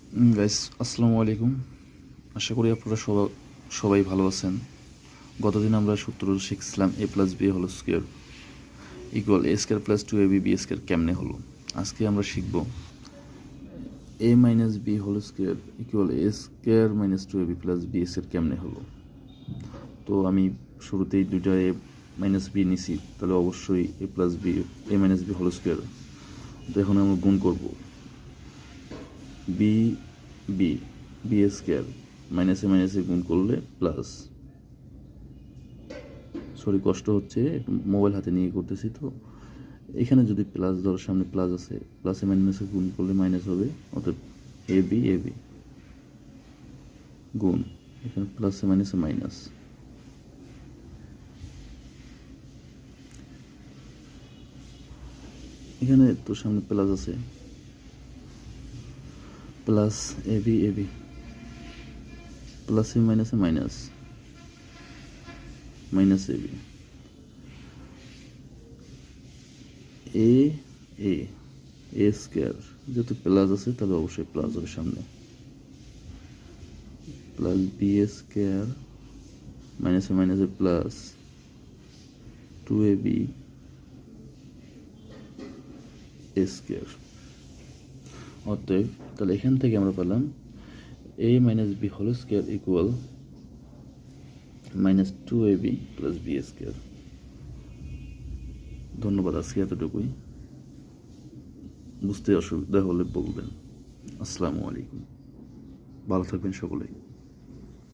Guys, আসসালামু আলাইকুম। আশা করি আপনারা সবাই ভালো আছেন। গতদিন আমরা সূত্র শিখছিলাম A plus B whole square equal A square plus two A B B square কেমনে হলো। আজকে আমরা শিখব A minus B whole square equal A square minus two A B plus B square কেমনে হলো। তো আমি শুরুতেই দুইটা এ মাইনাস বি নিছি, তাহলে অবশ্যই এ plus B A minus B whole square. তো এখন আমরা গুণ করব বি বি বি স্কোয়ার মাইনাসে মাইনাসে গুণ করলে প্লাস, সরি কষ্ট হচ্ছে, একটু মোবাইল হাতে নিয়ে করতেছি। তো এখানে যদি প্লাস ধরো, সামনে প্লাস আছে, প্লাসে মাইনাসে গুণ করলে মাইনাস হবে, অর্থাৎ এ বি গুণ, এখানে প্লাসে মাইনাসে মাইনাস। এখানে তো সামনে প্লাস আছে, প্লাস এ বি প্লাসে মাইনাসে মাইনাস, মাইনাস এ বি এ এ এ স্কোয়ার, যেহেতু প্লাস আছে তাহলে অবশ্যই প্লাস হবে সামনে, প্লাস বি স্কোয়ার মাইনাসে মাইনাসে plus two A B A square. অতএব তাহলে এখান থেকে আমরা পেলাম A minus B whole square equal minus two A B plus B square. ধন্যবাদ, আজকে এতটুকুই। বুঝতে অসুবিধা হলে বলবেন। আসসালামু আলাইকুম, ভালো থাকবেন সকলেই।